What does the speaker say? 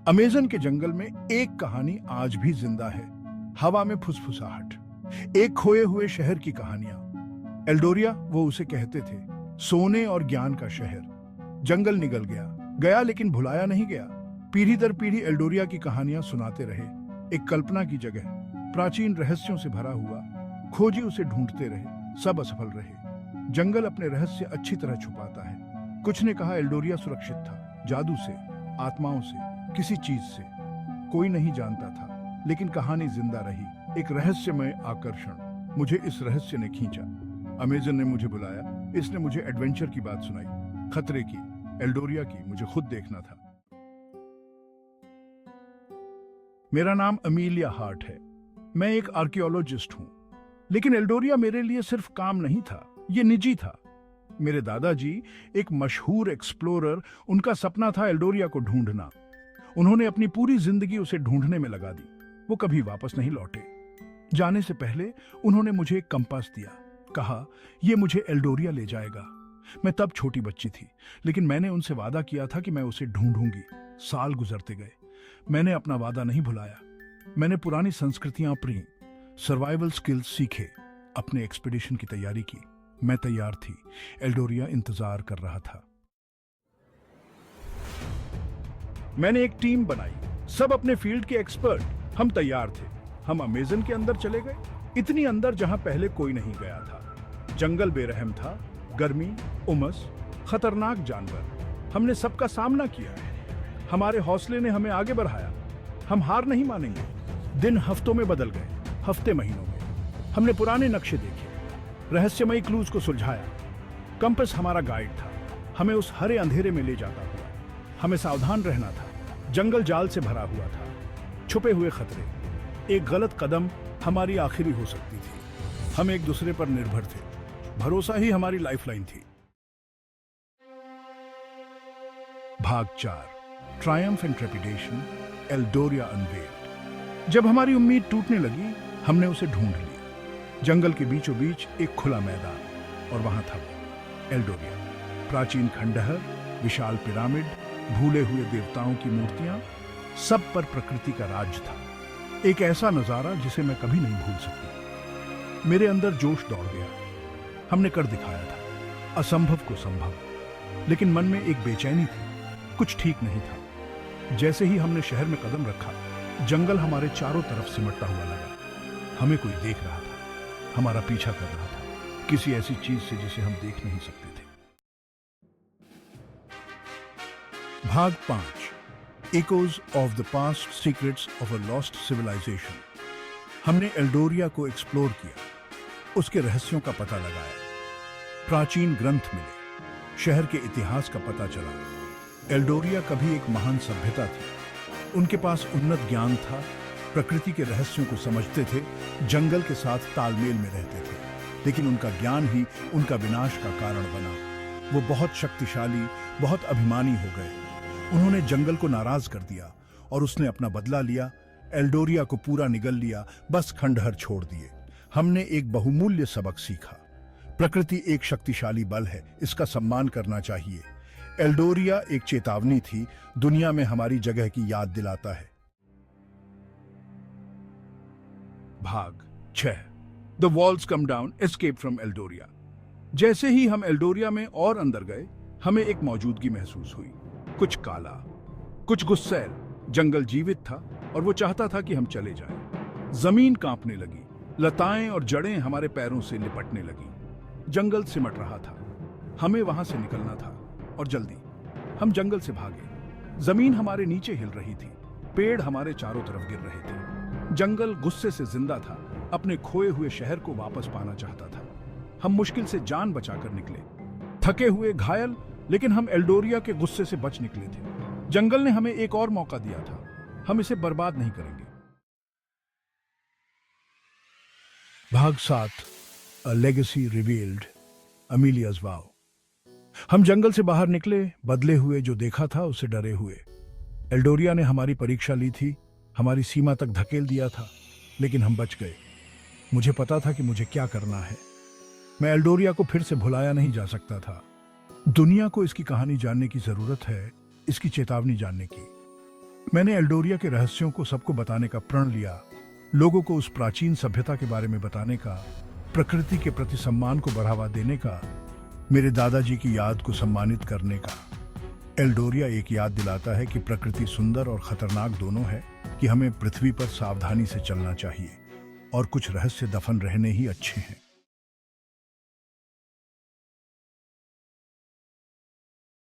Amazon के जंगल में एक कहानी आज भी जिंदा है। हवा में फुसफुसाहट, एक खोए हुए शहर की कहानियां। एल्डोरिया, वो उसे कहते थे, सोने और ज्ञान का शहर। जंगल निगल गया लेकिन भुलाया नहीं गया। पीढ़ी दर पीढ़ी एल्डोरिया की कहानियां सुनाते रहे। एक कल्पना की जगह, प्राचीन रहस्यों से भरा हुआ। खोजी उसे ढूंढते रहे, सब असफल रहे। जंगल अपने रहस्य अच्छी तरह छुपाता है। कुछ ने कहा एल्डोरिया सुरक्षित था, जादू से, आत्माओं से, किसी चीज से। कोई नहीं जानता था, लेकिन कहानी जिंदा रही, एक रहस्यमय आकर्षण। मुझे इस रहस्य ने खींचा। अमेज़न ने मुझे बुलाया, इसने मुझे एडवेंचर की बात सुनाई, खतरे की, एल्डोरिया की। मुझे खुद देखना था। मेरा नाम अमीलिया हार्ट है। मैं एक आर्कियोलॉजिस्ट हूं, लेकिन एल्डोरिया मेरे लिए सिर्फ काम नहीं था, ये निजी था। मेरे दादाजी एक मशहूर एक्सप्लोरर, उनका सपना था एल्डोरिया को ढूंढना। उन्होंने अपनी पूरी जिंदगी उसे ढूंढने में लगा दी। वो कभी वापस नहीं लौटे। जाने से पहले उन्होंने मुझे एक कंपास दिया, कहा यह मुझे एल्डोरिया ले जाएगा। मैं तब छोटी बच्ची थी, लेकिन मैंने उनसे वादा किया था कि मैं उसे ढूंढूंगी। साल गुजरते गए, मैंने अपना वादा नहीं भुलाया। मैंने पुरानी संस्कृतियां पढ़ी, सर्वाइवल स्किल्स सीखे, अपने एक्सपीडिशन की तैयारी की। मैं तैयार थी, एल्डोरिया इंतजार कर रहा था। मैंने एक टीम बनाई, सब अपने फील्ड के एक्सपर्ट। हम तैयार थे। हम अमेज़न के अंदर चले गए, इतनी अंदर जहां पहले कोई नहीं गया था। जंगल बेरहम था, गर्मी, उमस, खतरनाक जानवर। हमने सबका सामना किया। हमारे हौसले ने हमें आगे बढ़ाया। हम हार नहीं मानेंगे। दिन हफ्तों में बदल गए, हफ्ते महीनों में। हमने पुराने नक्शे देखे, रहस्यमयी क्लूज को सुलझाया। कंपास हमारा गाइड था, हमें उस हरे अंधेरे में ले जाता हुआ। हमें सावधान रहना था। जंगल जाल से भरा हुआ था, छुपे हुए खतरे। एक गलत कदम हमारी आखिरी हो सकती थी। हम एक दूसरे पर निर्भर थे, भरोसा ही हमारी लाइफलाइन थी। भाग 4, Triumph and trepidation, Eldoria unveiled. जब हमारी उम्मीद टूटने लगी, हमने उसे ढूंढ लिया। जंगल के बीचों बीच एक खुला मैदान, और वहां था वो, एल्डोरिया। प्राचीन खंडहर, विशाल पिरामिड, भूले हुए देवताओं की मूर्तियां, सब पर प्रकृति का राज था। एक ऐसा नजारा जिसे मैं कभी नहीं भूल सकती। मेरे अंदर जोश दौड़ गया। हमने कर दिखाया था, असंभव को संभव। लेकिन मन में एक बेचैनी थी, कुछ ठीक नहीं था। जैसे ही हमने शहर में कदम रखा, जंगल हमारे चारों तरफ सिमटता हुआ लगा। हमें कोई देख रहा था, हमारा पीछा कर रहा था, किसी ऐसी चीज से जिसे हम देख नहीं सकते थे। भाग 5, Echoes of the Past, Secrets of a Lost Civilization। हमने एल्डोरिया को एक्सप्लोर किया, उसके रहस्यों का पता लगाया। प्राचीन ग्रंथ मिले, शहर के इतिहास का पता चला। एल्डोरिया कभी एक महान सभ्यता थी। उनके पास उन्नत ज्ञान था, प्रकृति के रहस्यों को समझते थे, जंगल के साथ तालमेल में रहते थे। लेकिन उनका ज्ञान ही उनका विनाश का कारण बना। वो बहुत शक्तिशाली, बहुत अभिमानी हो गए। उन्होंने जंगल को नाराज कर दिया और उसने अपना बदला लिया। एल्डोरिया को पूरा निगल लिया, बस खंडहर छोड़ दिए। हमने एक बहुमूल्य सबक सीखा, प्रकृति एक शक्तिशाली बल है, इसका सम्मान करना चाहिए। एल्डोरिया एक चेतावनी थी, दुनिया में हमारी जगह की याद दिलाता है। भाग 6, the walls come down, escape from Eldoria. जैसे ही हम एल्डोरिया में और अंदर गए, हमें एक मौजूदगी महसूस हुई। कुछ काला, कुछ गुस्सैल। जंगल जीवित था और वो चाहता था कि हम चले जाएं। जमीन कांपने लगी, लताएं और जड़ें हमारे पैरों से लिपटने लगी। जंगल सिमट रहा था, हमें वहां से निकलना था, और जल्दी। हम जंगल से भागे। जमीन हमारे नीचे हिल रही थी, पेड़ हमारे चारों तरफ गिर रहे थे। जंगल गुस्से से जिंदा था, अपने खोए हुए शहर को वापस पाना चाहता था। हम मुश्किल से जान बचाकर निकले, थके हुए, घायल, लेकिन हम एल्डोरिया के गुस्से से बच निकले थे। जंगल ने हमें एक और मौका दिया था, हम इसे बर्बाद नहीं करेंगे। भाग 7, अ लेगेसी रिवील्ड, अमीलियाज वाव। हम जंगल से बाहर निकले, बदले हुए, जो देखा था उससे डरे हुए। एल्डोरिया ने हमारी परीक्षा ली थी, हमारी सीमा तक धकेल दिया था, लेकिन हम बच गए। मुझे पता था कि मुझे क्या करना है। मैं एल्डोरिया को फिर से भुलाया नहीं जा सकता था। दुनिया को इसकी कहानी जानने की जरूरत है, इसकी चेतावनी जानने की। मैंने एल्डोरिया के रहस्यों को सबको बताने का प्रण लिया, लोगों को उस प्राचीन सभ्यता के बारे में बताने का, प्रकृति के प्रति सम्मान को बढ़ावा देने का, मेरे दादाजी की याद को सम्मानित करने का। एल्डोरिया एक याद दिलाता है कि प्रकृति सुंदर और खतरनाक दोनों है, कि हमें पृथ्वी पर सावधानी से चलना चाहिए और कुछ रहस्य दफन रहने ही अच्छे हैं।